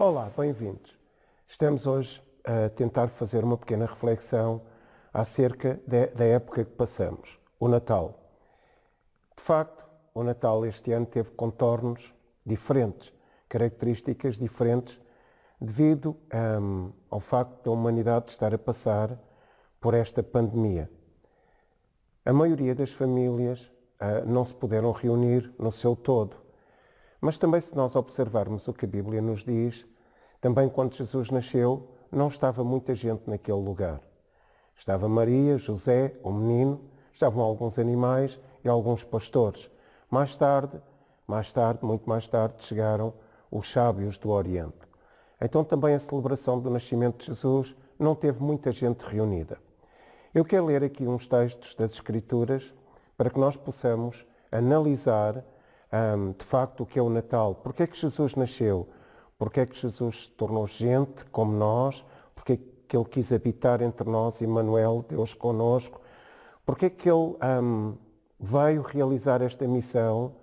Olá, bem-vindos. Estamos hoje a tentar fazer uma pequena reflexão acerca da época que passamos, o Natal. De facto, o Natal este ano teve contornos diferentes, características diferentes, devido ao facto da humanidade estar a passar por esta pandemia. A maioria das famílias não se puderam reunir no seu todo, mas também, se nós observarmos o que a Bíblia nos diz, também quando Jesus nasceu, não estava muita gente naquele lugar. Estava Maria, José, o menino, estavam alguns animais e alguns pastores. Mais tarde, muito mais tarde, chegaram os sábios do Oriente. Então também a celebração do nascimento de Jesus não teve muita gente reunida. Eu quero ler aqui uns textos das Escrituras para que nós possamos analisar de facto o que é o Natal. Porque é que Jesus nasceu? Porque é que Jesus se tornou gente como nós? Porque é que Ele quis habitar entre nós, Emmanuel, Deus conosco? Porque é que Ele veio realizar esta missão,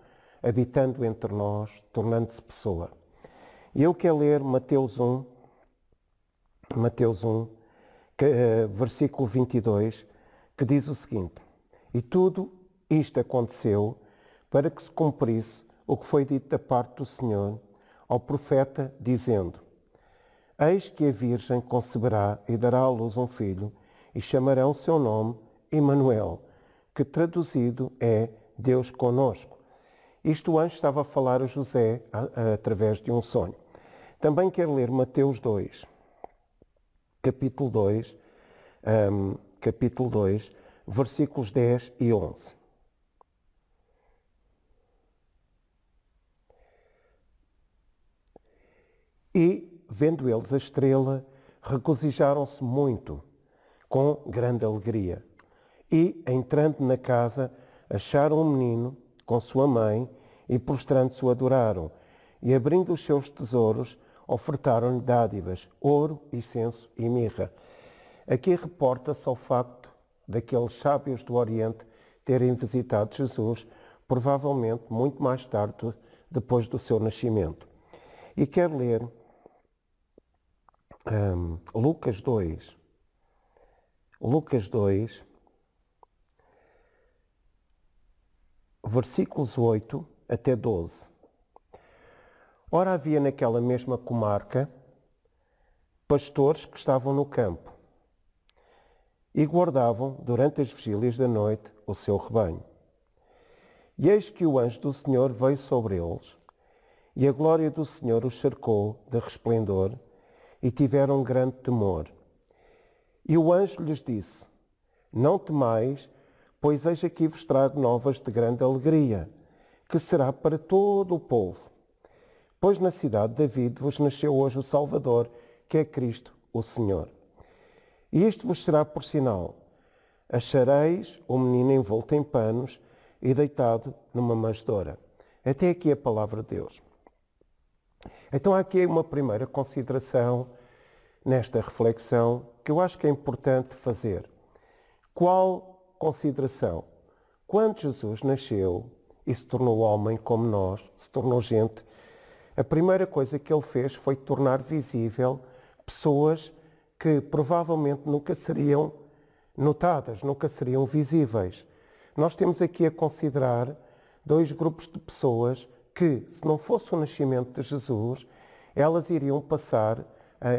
habitando entre nós, tornando-se pessoa? E eu quero ler Mateus 1, versículo 22, que diz o seguinte: E tudo isto aconteceu para que se cumprisse o que foi dito da parte do Senhor ao profeta, dizendo: Eis que a Virgem conceberá e dará à luz um filho, e chamarão o seu nome Emmanuel, que traduzido é Deus conosco. Isto o anjo estava a falar a José através de um sonho. Também quero ler Mateus 2, capítulo 2, versículos 10 e 11. E, vendo eles a estrela, regozijaram-se muito, com grande alegria. E, entrando na casa, acharam um menino com sua mãe e, prostrando-se, o adoraram. E, abrindo os seus tesouros, ofertaram-lhe dádivas, ouro, incenso e mirra. Aqui reporta-se ao facto daqueles sábios do Oriente terem visitado Jesus, provavelmente muito mais tarde, depois do seu nascimento. E quero ler Lucas 2, versículos 8 até 12. Ora, havia naquela mesma comarca pastores que estavam no campo e guardavam, durante as vigílias da noite, o seu rebanho. E eis que o anjo do Senhor veio sobre eles, e a glória do Senhor os cercou de resplendor, e tiveram grande temor. E o anjo lhes disse: Não temais, pois eis aqui vos trago novas de grande alegria, que será para todo o povo. Pois na cidade de David vos nasceu hoje o Salvador, que é Cristo, o Senhor. E isto vos será por sinal: achareis o menino envolto em panos e deitado numa manjedoura. Até aqui a palavra de Deus. Então há aqui uma primeira consideração nesta reflexão que eu acho que é importante fazer. Qual consideração? Quando Jesus nasceu e se tornou homem como nós, se tornou gente, a primeira coisa que ele fez foi tornar visível pessoas que provavelmente nunca seriam notadas, nunca seriam visíveis. Nós temos aqui a considerar dois grupos de pessoas que, se não fosse o nascimento de Jesus, elas iriam passar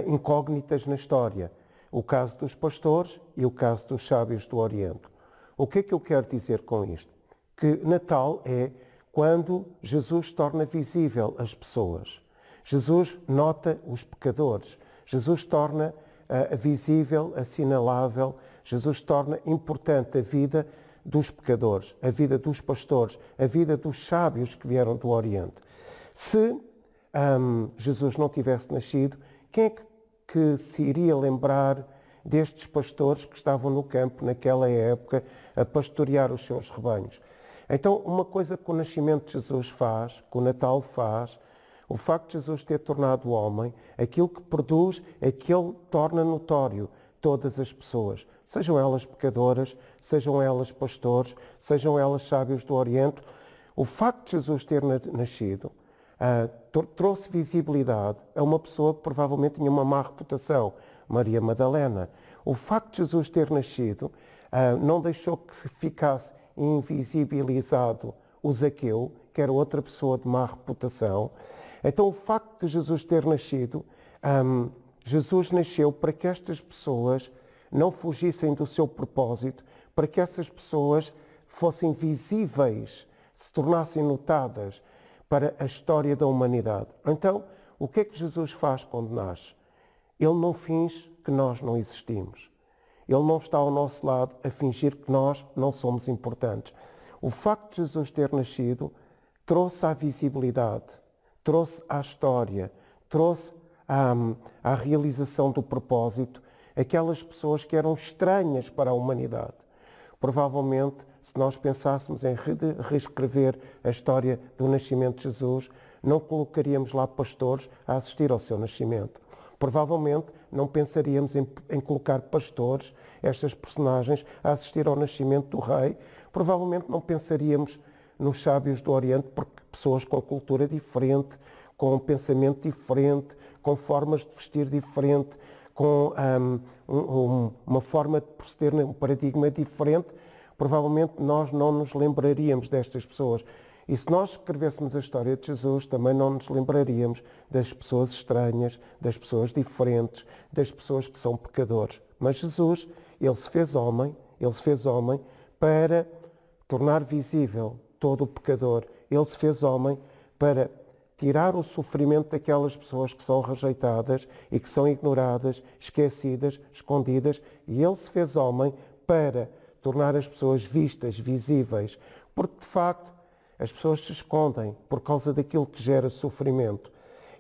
incógnitas na história. O caso dos pastores e o caso dos sábios do Oriente. O que é que eu quero dizer com isto? Que Natal é quando Jesus torna visível as pessoas. Jesus nota os pecadores. Jesus torna visível, assinalável. Jesus torna importante a vida dos pecadores, a vida dos pastores, a vida dos sábios que vieram do Oriente. Se Jesus não tivesse nascido, quem é que se iria lembrar destes pastores que estavam no campo naquela época a pastorear os seus rebanhos? Então, uma coisa que o nascimento de Jesus faz, que o Natal faz, o facto de Jesus ter tornado homem, aquilo que produz é que ele torna notório todas as pessoas, sejam elas pecadoras, sejam elas pastores, sejam elas sábios do Oriente. O facto de Jesus ter nascido trouxe visibilidade a uma pessoa que provavelmente tinha uma má reputação, Maria Madalena. O facto de Jesus ter nascido não deixou que se ficasse invisibilizado o Zaqueu, que era outra pessoa de má reputação. Então, o facto de Jesus ter nascido, Jesus nasceu para que estas pessoas não fugissem do seu propósito, para que essas pessoas fossem visíveis, se tornassem notadas para a história da humanidade. Então, o que é que Jesus faz quando nasce? Ele não finge que nós não existimos. Ele não está ao nosso lado a fingir que nós não somos importantes. O facto de Jesus ter nascido trouxe à visibilidade, trouxe à história, trouxe à realização do propósito aquelas pessoas que eram estranhas para a humanidade. Provavelmente, se nós pensássemos em reescrever a história do nascimento de Jesus, não colocaríamos lá pastores a assistir ao seu nascimento. Provavelmente não pensaríamos em colocar pastores, estas personagens, a assistir ao nascimento do rei. Provavelmente não pensaríamos nos sábios do Oriente, porque pessoas com cultura diferente, com um pensamento diferente, com formas de vestir diferente, com uma forma de proceder, um paradigma diferente, provavelmente nós não nos lembraríamos destas pessoas. E se nós escrevêssemos a história de Jesus, também não nos lembraríamos das pessoas estranhas, das pessoas diferentes, das pessoas que são pecadores. Mas Jesus, ele se fez homem para tornar visível todo o pecador. Ele se fez homem para tirar o sofrimento daquelas pessoas que são rejeitadas e que são ignoradas, esquecidas, escondidas. E ele se fez homem para tornar as pessoas vistas, visíveis. Porque, de facto, as pessoas se escondem por causa daquilo que gera sofrimento.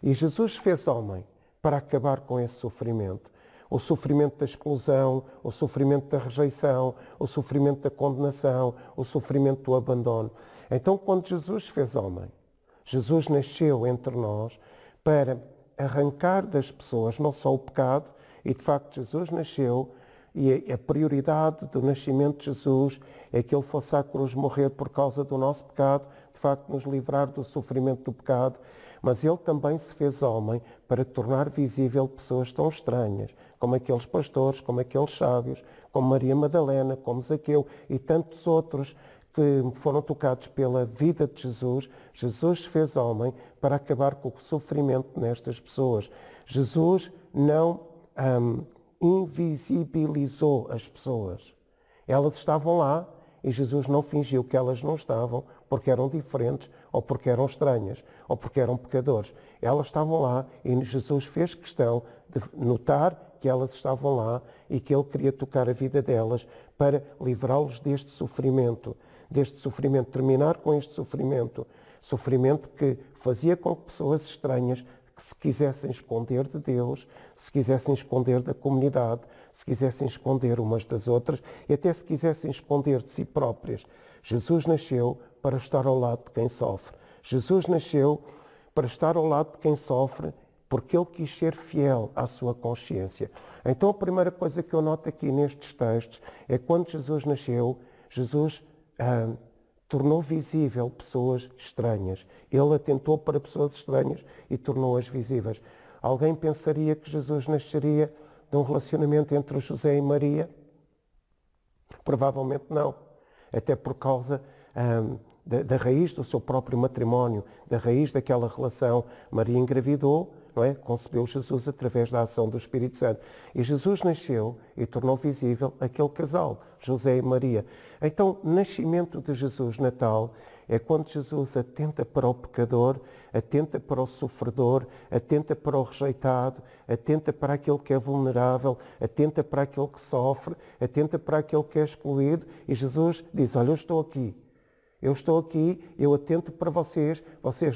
E Jesus fez homem para acabar com esse sofrimento. O sofrimento da exclusão, o sofrimento da rejeição, o sofrimento da condenação, o sofrimento do abandono. Então, quando Jesus fez homem, Jesus nasceu entre nós para arrancar das pessoas não só o pecado, e de facto Jesus nasceu, e a prioridade do nascimento de Jesus é que ele fosse à cruz morrer por causa do nosso pecado, de facto nos livrar do sofrimento do pecado, mas ele também se fez homem para tornar visível pessoas tão estranhas, como aqueles pastores, como aqueles sábios, como Maria Madalena, como Zaqueu e tantos outros que foram tocados pela vida de Jesus. Jesus se fez homem para acabar com o sofrimento nestas pessoas. Jesus não invisibilizou as pessoas. Elas estavam lá e Jesus não fingiu que elas não estavam porque eram diferentes ou porque eram estranhas ou porque eram pecadores. Elas estavam lá e Jesus fez questão de notar que elas estavam lá e que ele queria tocar a vida delas para livrá-los deste sofrimento, terminar com este sofrimento que fazia com que pessoas estranhas que se quisessem esconder de Deus, se quisessem esconder da comunidade, se quisessem esconder umas das outras e até se quisessem esconder de si próprias. Jesus nasceu para estar ao lado de quem sofre. Jesus nasceu para estar ao lado de quem sofre porque ele quis ser fiel à sua consciência. Então a primeira coisa que eu noto aqui nestes textos é que quando Jesus nasceu, Jesus tornou visível pessoas estranhas. Ele atentou para pessoas estranhas e tornou-as visíveis. Alguém pensaria que Jesus nasceria de um relacionamento entre José e Maria? Provavelmente não. Até por causa da raiz do seu próprio matrimónio, da raiz daquela relação. Maria engravidou, não é? Concebeu Jesus através da ação do Espírito Santo. E Jesus nasceu e tornou visível aquele casal, José e Maria. Então, o nascimento de Jesus, Natal, é quando Jesus atenta para o pecador, atenta para o sofredor, atenta para o rejeitado, atenta para aquele que é vulnerável, atenta para aquele que sofre, atenta para aquele que é excluído. E Jesus diz, olha, eu estou aqui, eu atento para vocês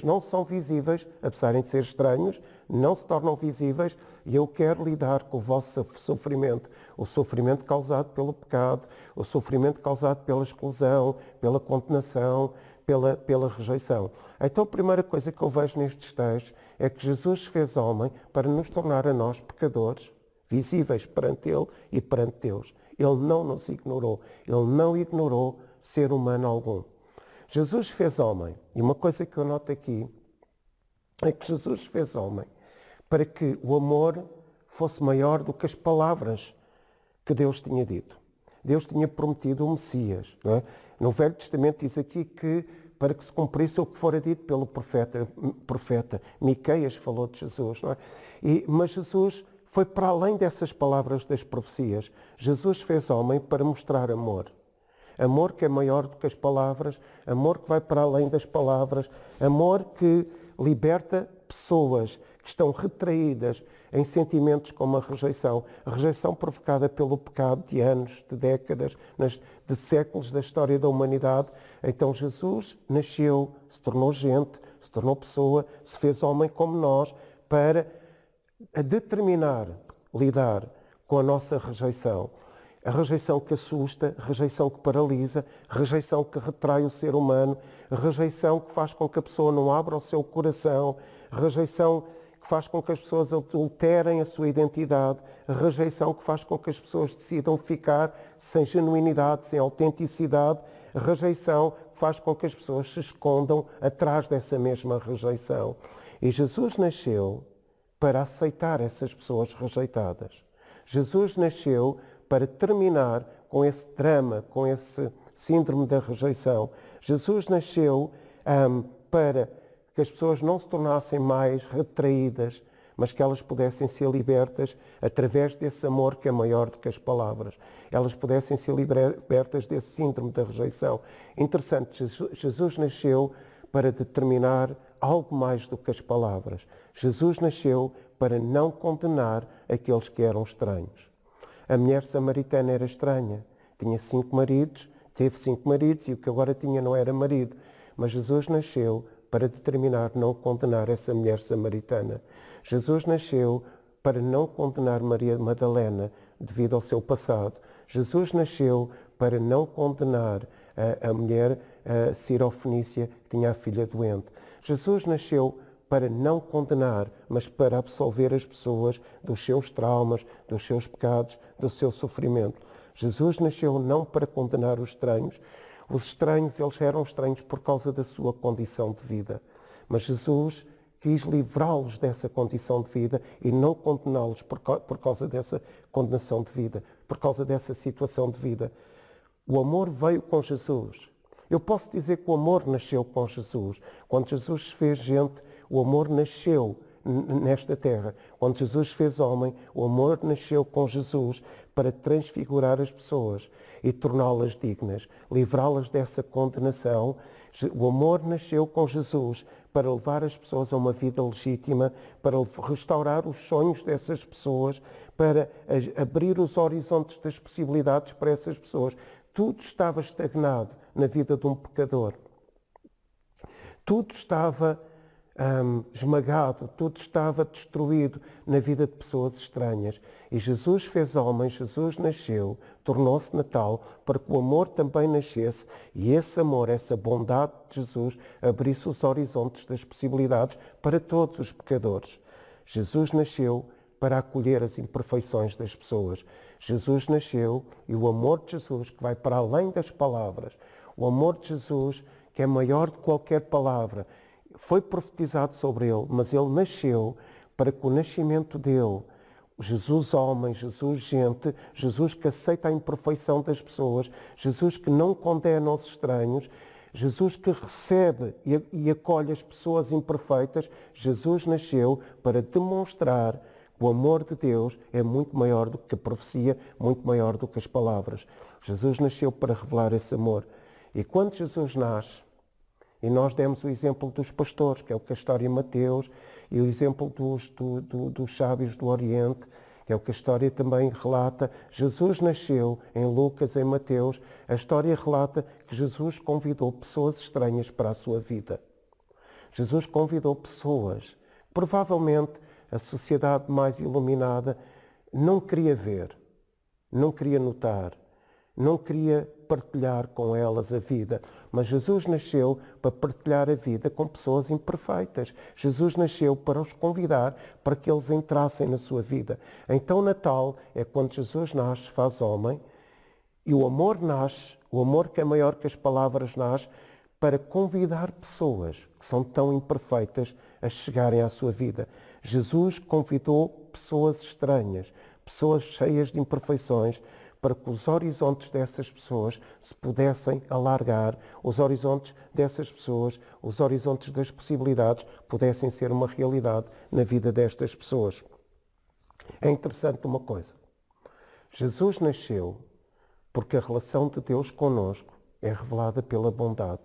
não são visíveis, apesar de ser estranhos, não se tornam visíveis e eu quero lidar com o vosso sofrimento, o sofrimento causado pelo pecado, o sofrimento causado pela exclusão, pela condenação, pela rejeição. Então a primeira coisa que eu vejo nestes textos é que Jesus se fez homem para nos tornar a nós pecadores, visíveis perante Ele e perante Deus. Ele não nos ignorou, Ele não ignorou ser humano algum. Jesus fez homem. E uma coisa que eu noto aqui é que Jesus fez homem para que o amor fosse maior do que as palavras que Deus tinha dito. Deus tinha prometido o Messias. Não é? No Velho Testamento diz aqui que para que se cumprisse o que fora dito pelo profeta Miqueias falou de Jesus. Não é? Mas Jesus foi para além dessas palavras das profecias. Jesus fez homem para mostrar amor. Amor que é maior do que as palavras, amor que vai para além das palavras, amor que liberta pessoas que estão retraídas em sentimentos como a rejeição provocada pelo pecado de anos, de décadas, de séculos da história da humanidade. Então Jesus nasceu, se tornou gente, se tornou pessoa, se fez homem como nós, para determinar, lidar com a nossa rejeição. A rejeição que assusta, a rejeição que paralisa, a rejeição que retrai o ser humano, a rejeição que faz com que a pessoa não abra o seu coração, a rejeição que faz com que as pessoas adulterem a sua identidade, a rejeição que faz com que as pessoas decidam ficar sem genuinidade, sem autenticidade, a rejeição que faz com que as pessoas se escondam atrás dessa mesma rejeição. E Jesus nasceu para aceitar essas pessoas rejeitadas. Jesus nasceu para terminar com esse drama, com esse síndrome da rejeição. Jesus nasceu para que as pessoas não se tornassem mais retraídas, mas que elas pudessem ser libertas através desse amor que é maior do que as palavras. Elas pudessem ser libertas desse síndrome da rejeição. Interessante, Jesus nasceu para determinar algo mais do que as palavras. Jesus nasceu para não condenar aqueles que eram estranhos. A mulher samaritana era estranha, tinha 5 maridos, teve 5 maridos e o que agora tinha não era marido. Mas Jesus nasceu para determinar não condenar essa mulher samaritana. Jesus nasceu para não condenar Maria Madalena devido ao seu passado. Jesus nasceu para não condenar a mulher Sirofenícia que tinha a filha doente. Jesus nasceu para não condenar, mas para absolver as pessoas dos seus traumas, dos seus pecados, do seu sofrimento. Jesus nasceu não para condenar os estranhos. Os estranhos, eles eram estranhos por causa da sua condição de vida. Mas Jesus quis livrá-los dessa condição de vida e não condená-los por causa dessa condenação de vida, por causa dessa situação de vida. O amor veio com Jesus. Eu posso dizer que o amor nasceu com Jesus. Quando Jesus fez gente, o amor nasceu nesta terra. Quando Jesus fez homem, o amor nasceu com Jesus para transfigurar as pessoas e torná-las dignas, livrá-las dessa condenação. O amor nasceu com Jesus para levar as pessoas a uma vida legítima, para restaurar os sonhos dessas pessoas, para abrir os horizontes das possibilidades para essas pessoas. Tudo estava estagnado na vida de um pecador. Tudo estava esmagado, tudo estava destruído na vida de pessoas estranhas. E Jesus fez homem, Jesus nasceu, tornou-se Natal para que o amor também nascesse e esse amor, essa bondade de Jesus abrisse os horizontes das possibilidades para todos os pecadores. Jesus nasceu para acolher as imperfeições das pessoas. Jesus nasceu e o amor de Jesus, que vai para além das palavras, o amor de Jesus, que é maior de qualquer palavra, foi profetizado sobre ele, mas ele nasceu para que o nascimento dele, Jesus homem, Jesus gente, Jesus que aceita a imperfeição das pessoas, Jesus que não condena os estranhos, Jesus que recebe e acolhe as pessoas imperfeitas, Jesus nasceu para demonstrar que o amor de Deus é muito maior do que a profecia, muito maior do que as palavras. Jesus nasceu para revelar esse amor. E quando Jesus nasce, e nós demos o exemplo dos pastores, que é o que a história de Mateus, e o exemplo dos sábios do Oriente, que é o que a história também relata. Jesus nasceu em Lucas, em Mateus. A história relata que Jesus convidou pessoas estranhas para a sua vida. Jesus convidou pessoas. Provavelmente a sociedade mais iluminada não queria ver, não queria notar, não queria partilhar com elas a vida. Mas Jesus nasceu para partilhar a vida com pessoas imperfeitas. Jesus nasceu para os convidar, para que eles entrassem na sua vida. Então Natal é quando Jesus nasce, faz homem, e o amor nasce, o amor que é maior que as palavras nasce, para convidar pessoas que são tão imperfeitas a chegarem à sua vida. Jesus convidou pessoas estranhas, pessoas cheias de imperfeições, para que os horizontes dessas pessoas se pudessem alargar, os horizontes dessas pessoas, os horizontes das possibilidades pudessem ser uma realidade na vida destas pessoas. É interessante uma coisa. Jesus nasceu porque a relação de Deus conosco é revelada pela bondade.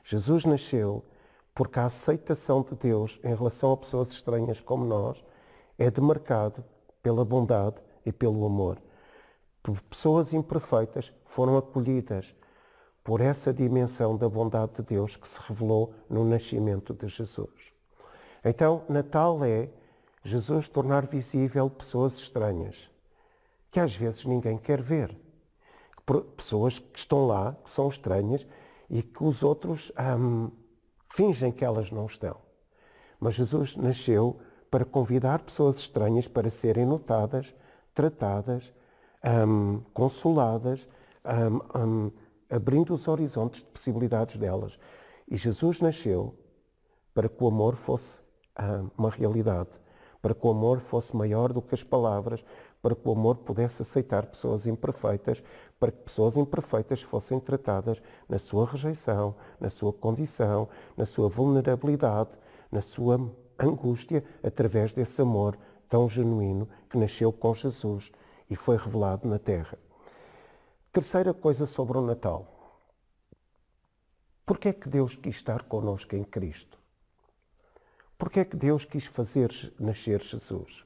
Jesus nasceu porque a aceitação de Deus em relação a pessoas estranhas como nós é demarcado pela bondade e pelo amor. Pessoas imperfeitas foram acolhidas por essa dimensão da bondade de Deus que se revelou no nascimento de Jesus. Então, Natal é Jesus tornar visível pessoas estranhas, que às vezes ninguém quer ver. Pessoas que estão lá, que são estranhas e que os outros fingem que elas não estão. Mas Jesus nasceu para convidar pessoas estranhas para serem notadas, tratadas, consoladas, abrindo os horizontes de possibilidades delas. E Jesus nasceu para que o amor fosse uma realidade, para que o amor fosse maior do que as palavras, para que o amor pudesse aceitar pessoas imperfeitas, para que pessoas imperfeitas fossem tratadas na sua rejeição, na sua condição, na sua vulnerabilidade, na sua angústia, através desse amor tão genuíno que nasceu com Jesus e foi revelado na terra. Terceira coisa sobre o Natal. Porquê é que Deus quis estar connosco em Cristo? Porquê é que Deus quis fazer nascer Jesus?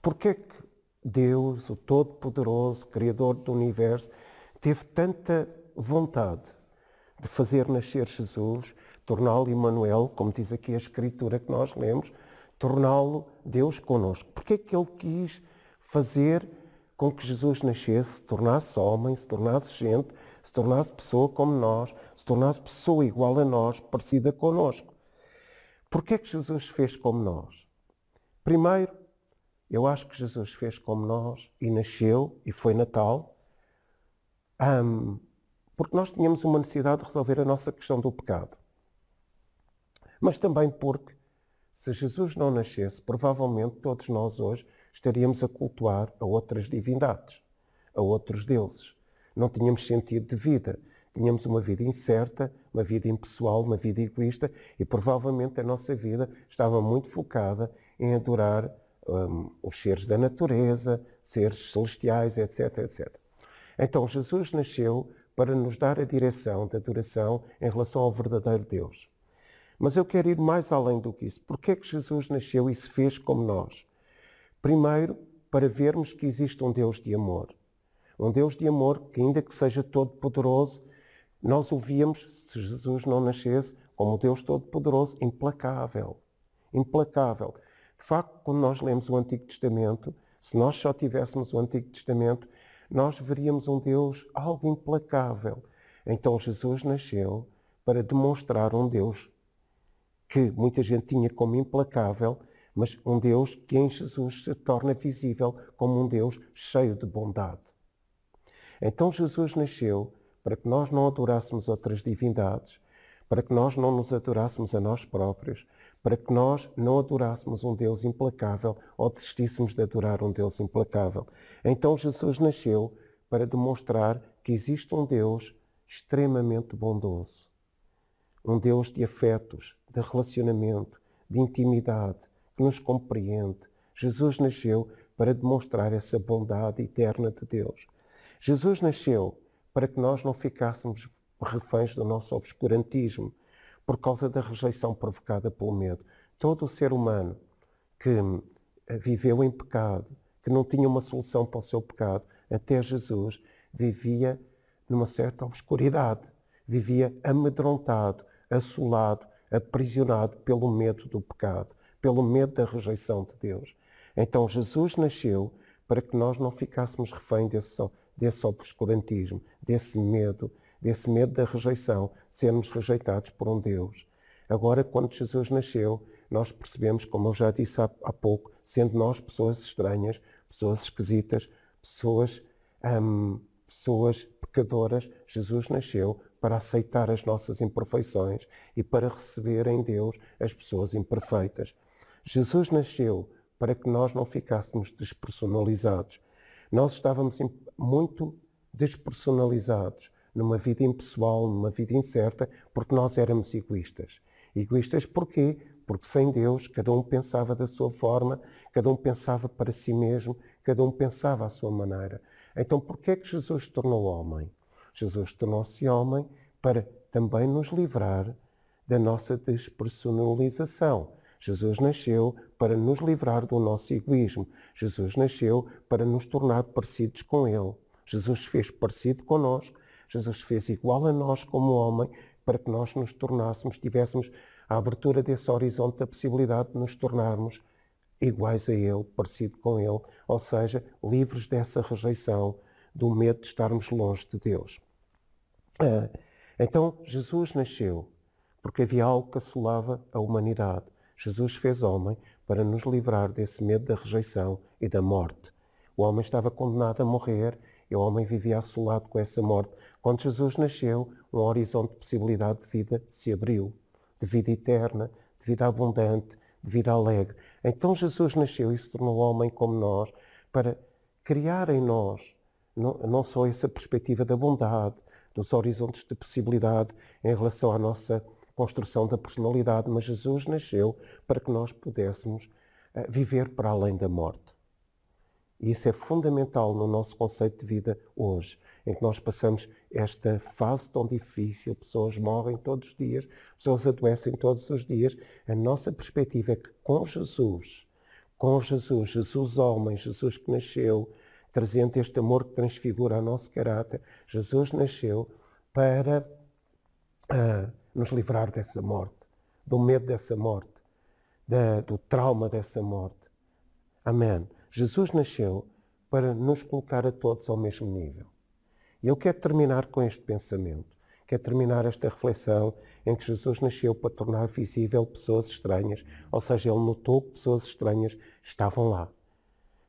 Porquê é que Deus, o Todo-Poderoso, Criador do Universo, teve tanta vontade de fazer nascer Jesus, torná-lo Emmanuel, como diz aqui a Escritura que nós lemos, torná-lo Deus connosco? Porquê é que Ele quis fazer com que Jesus nascesse, se tornasse homem, se tornasse gente, se tornasse pessoa como nós, se tornasse pessoa igual a nós, parecida connosco? Porquê é que Jesus fez como nós? Primeiro, eu acho que Jesus fez como nós e nasceu e foi Natal, porque nós tínhamos uma necessidade de resolver a nossa questão do pecado. Mas também porque, se Jesus não nascesse, provavelmente todos nós hoje estaríamos a cultuar a outras divindades, a outros deuses. Não tínhamos sentido de vida. Tínhamos uma vida incerta, uma vida impessoal, uma vida egoísta e provavelmente a nossa vida estava muito focada em adorar os seres da natureza, seres celestiais, etc, etc. Então Jesus nasceu para nos dar a direção da adoração em relação ao verdadeiro Deus. Mas eu quero ir mais além do que isso. Porquê é que Jesus nasceu e se fez como nós? Primeiro, para vermos que existe um Deus de amor. Um Deus de amor que, ainda que seja todo-poderoso, nós o víamos, se Jesus não nascesse, como Deus todo-poderoso, implacável. Implacável. De facto, quando nós lemos o Antigo Testamento, se nós só tivéssemos o Antigo Testamento, nós veríamos um Deus algo implacável. Então Jesus nasceu para demonstrar um Deus que muita gente tinha como implacável, mas um Deus que em Jesus se torna visível como um Deus cheio de bondade. Então Jesus nasceu para que nós não adorássemos outras divindades, para que nós não nos adorássemos a nós próprios, para que nós não adorássemos um Deus implacável ou desistíssemos de adorar um Deus implacável. Então Jesus nasceu para demonstrar que existe um Deus extremamente bondoso, um Deus de afetos, de relacionamento, de intimidade, que nos compreende. Jesus nasceu para demonstrar essa bondade eterna de Deus. Jesus nasceu para que nós não ficássemos reféns do nosso obscurantismo por causa da rejeição provocada pelo medo. Todo o ser humano que viveu em pecado, que não tinha uma solução para o seu pecado, até Jesus, vivia numa certa obscuridade, vivia amedrontado, assolado, aprisionado pelo medo do pecado, pelo medo da rejeição de Deus. Então Jesus nasceu para que nós não ficássemos refém desse obscurantismo, desse medo da rejeição, de sermos rejeitados por um Deus. Agora, quando Jesus nasceu, nós percebemos, como eu já disse há pouco, sendo nós pessoas estranhas, pessoas esquisitas, pessoas pessoas pecadoras, Jesus nasceu para aceitar as nossas imperfeições e para receber em Deus as pessoas imperfeitas. Jesus nasceu para que nós não ficássemos despersonalizados. Nós estávamos muito despersonalizados, numa vida impessoal, numa vida incerta, porque nós éramos egoístas. Egoístas porquê? Porque sem Deus, cada um pensava da sua forma, cada um pensava para si mesmo, cada um pensava à sua maneira. Então, porquê é que Jesus se tornou homem? Jesus tornou-se homem para também nos livrar da nossa despersonalização. Jesus nasceu para nos livrar do nosso egoísmo. Jesus nasceu para nos tornar parecidos com Ele. Jesus fez parecido connosco. Jesus fez igual a nós como homem para que nós nos tornássemos, tivéssemos a abertura desse horizonte da possibilidade de nos tornarmos iguais a Ele, parecido com Ele, ou seja, livres dessa rejeição, do medo de estarmos longe de Deus. Então, Jesus nasceu porque havia algo que assolava a humanidade. Jesus fez homem para nos livrar desse medo da rejeição e da morte. O homem estava condenado a morrer e o homem vivia assolado com essa morte. Quando Jesus nasceu, um horizonte de possibilidade de vida se abriu, de vida eterna, de vida abundante, de vida alegre. Então Jesus nasceu e se tornou homem como nós para criar em nós não só essa perspectiva da bondade, dos horizontes de possibilidade em relação à nossa construção da personalidade, mas Jesus nasceu para que nós pudéssemos viver para além da morte. E isso é fundamental no nosso conceito de vida hoje, em que nós passamos esta fase tão difícil, pessoas morrem todos os dias, pessoas adoecem todos os dias. A nossa perspectiva é que com Jesus homem, Jesus que nasceu, trazendo este amor que transfigura o nosso caráter, Jesus nasceu para nos livrar dessa morte, do medo dessa morte, do trauma dessa morte. Amém. Jesus nasceu para nos colocar a todos ao mesmo nível. E eu quero terminar com este pensamento. Quero terminar esta reflexão em que Jesus nasceu para tornar visível pessoas estranhas, ou seja, Ele notou que pessoas estranhas estavam lá.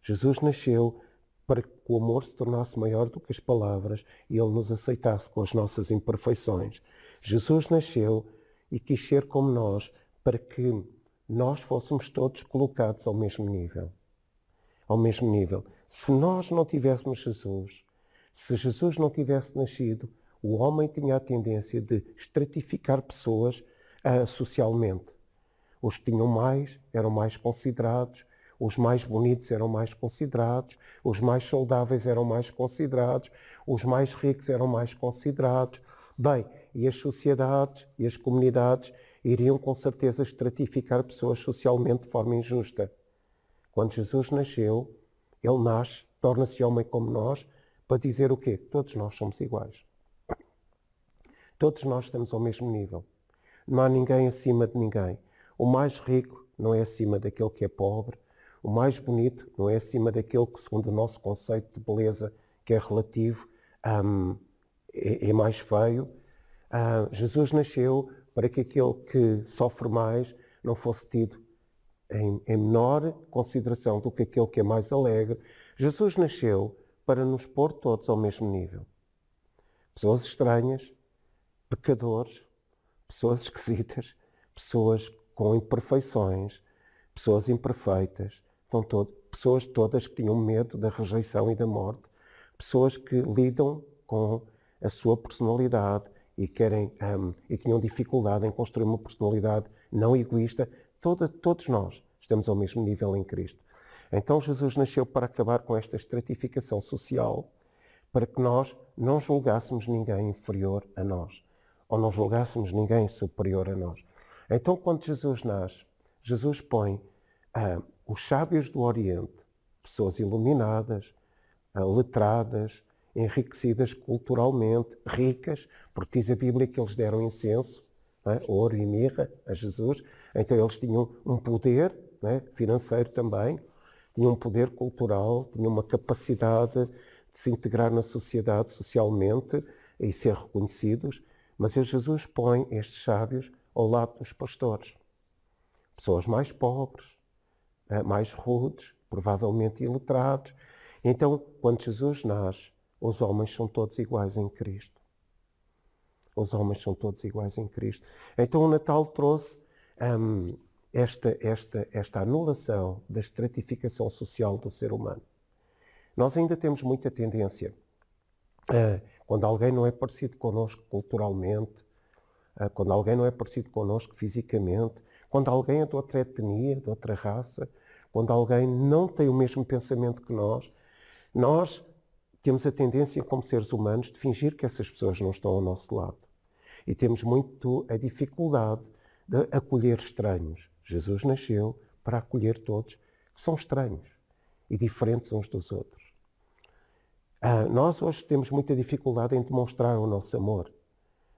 Jesus nasceu para que o amor se tornasse maior do que as palavras e Ele nos aceitasse com as nossas imperfeições. Jesus nasceu e quis ser como nós para que nós fôssemos todos colocados ao mesmo nível. Ao mesmo nível. Se nós não tivéssemos Jesus, se Jesus não tivesse nascido, o homem tinha a tendência de estratificar pessoas socialmente. Os que tinham mais eram mais considerados, os mais bonitos eram mais considerados, os mais saudáveis eram mais considerados, os mais ricos eram mais considerados. Bem, e as sociedades e as comunidades iriam com certeza estratificar pessoas socialmente de forma injusta. Quando Jesus nasceu, Ele nasce, torna-se homem como nós, para dizer o quê? Todos nós somos iguais. Todos nós estamos ao mesmo nível. Não há ninguém acima de ninguém. O mais rico não é acima daquele que é pobre. O mais bonito não é acima daquele que, segundo o nosso conceito de beleza, que é relativo, é mais feio. Jesus nasceu para que aquele que sofre mais não fosse tido em menor consideração do que aquele que é mais alegre. Jesus nasceu para nos pôr todos ao mesmo nível. Pessoas estranhas, pecadores, pessoas esquisitas, pessoas com imperfeições, pessoas imperfeitas, pessoas todas que tinham medo da rejeição e da morte, pessoas que lidam com a sua personalidade e tinham dificuldade em construir uma personalidade não egoísta. Todos nós estamos ao mesmo nível em Cristo. Então Jesus nasceu para acabar com esta estratificação social, para que nós não julgássemos ninguém inferior a nós, ou não julgássemos ninguém superior a nós. Então, quando Jesus nasce, Jesus põe os sábios do Oriente, pessoas iluminadas, letradas, enriquecidas culturalmente, ricas, porque diz a Bíblia que eles deram incenso, ouro e mirra a Jesus. Então eles tinham um poder financeiro também, tinham um poder cultural, tinham uma capacidade de se integrar na sociedade socialmente e ser reconhecidos. Mas Jesus põe estes sábios ao lado dos pastores. Pessoas mais pobres, mais rudes, provavelmente iletrados. Então, quando Jesus nasce, Os homens são todos iguais em Cristo. Os homens são todos iguais em Cristo. Então o Natal trouxe esta anulação da estratificação social do ser humano. Nós ainda temos muita tendência, quando alguém não é parecido connosco culturalmente, quando alguém não é parecido connosco fisicamente, quando alguém é de outra etnia, de outra raça, quando alguém não tem o mesmo pensamento que nós temos a tendência, como seres humanos, de fingir que essas pessoas não estão ao nosso lado. E temos muito a dificuldade de acolher estranhos. Jesus nasceu para acolher todos que são estranhos e diferentes uns dos outros. Nós hoje temos muita dificuldade em demonstrar o nosso amor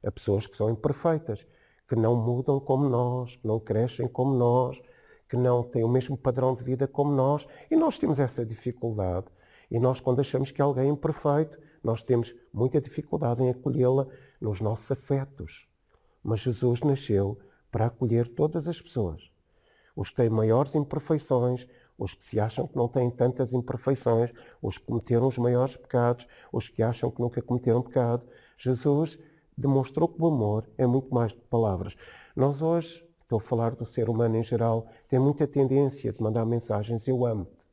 a pessoas que são imperfeitas, que não mudam como nós, que não crescem como nós, que não têm o mesmo padrão de vida como nós. E nós temos essa dificuldade. E nós, quando achamos que alguém é imperfeito, nós temos muita dificuldade em acolhê-la nos nossos afetos. Mas Jesus nasceu para acolher todas as pessoas. Os que têm maiores imperfeições, os que se acham que não têm tantas imperfeições, os que cometeram os maiores pecados, os que acham que nunca cometeram pecado. Jesus demonstrou que o amor é muito mais do que palavras. Nós hoje, estou a falar do ser humano em geral, tem muita tendência de mandar mensagens "eu amo-te",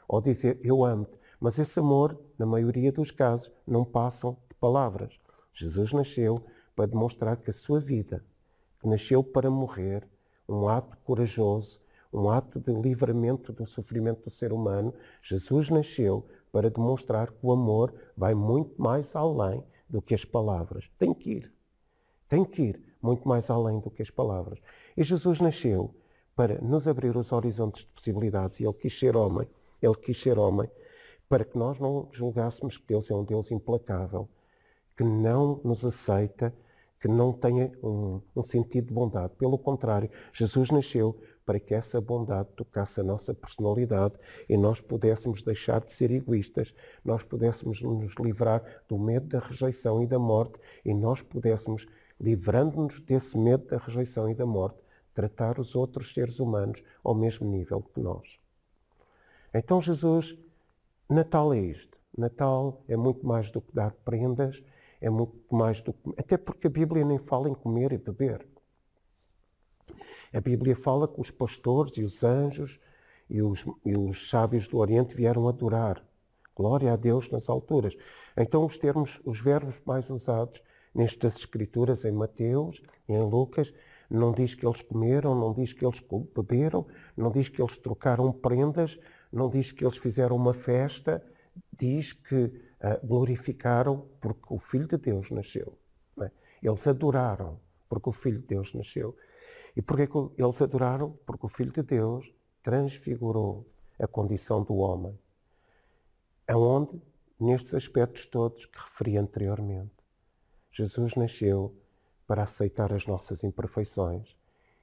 ou dizer "eu amo-te", mas esse amor, na maioria dos casos, não passam de palavras. Jesus nasceu para demonstrar que a sua vida, que nasceu para morrer, um ato corajoso, um ato de livramento do sofrimento do ser humano, Jesus nasceu para demonstrar que o amor vai muito mais além do que as palavras. Tem que ir muito mais além do que as palavras. E Jesus nasceu para nos abrir os horizontes de possibilidades, e Ele quis ser homem, para que nós não julgássemos que Deus é um Deus implacável, que não nos aceita, que não tenha um sentido de bondade. Pelo contrário, Jesus nasceu para que essa bondade tocasse a nossa personalidade e nós pudéssemos deixar de ser egoístas, nós pudéssemos nos livrar do medo da rejeição e da morte e nós pudéssemos, livrando-nos desse medo da rejeição e da morte, tratar os outros seres humanos ao mesmo nível que nós. Então Jesus, Natal é isto. Natal é muito mais do que dar prendas, é muito mais do que... Até porque a Bíblia nem fala em comer e beber. A Bíblia fala que os pastores e os anjos e os sábios do Oriente vieram adorar. Glória a Deus nas alturas. Então os verbos mais usados nestas escrituras, em Mateus e em Lucas, não diz que eles comeram, não diz que eles beberam, não diz que eles trocaram prendas, não diz que eles fizeram uma festa, diz que glorificaram porque o Filho de Deus nasceu. Não é? Eles adoraram porque o Filho de Deus nasceu. E porquê que eles adoraram? Porque o Filho de Deus transfigurou a condição do homem. Aonde? Nestes aspectos todos que referi anteriormente. Jesus nasceu para aceitar as nossas imperfeições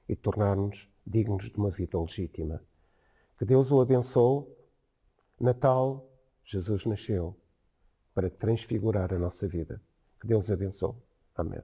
e tornar-nos dignos de uma vida legítima. Que Deus o abençoe. Natal, Jesus nasceu para transfigurar a nossa vida. Que Deus abençoe. Amém.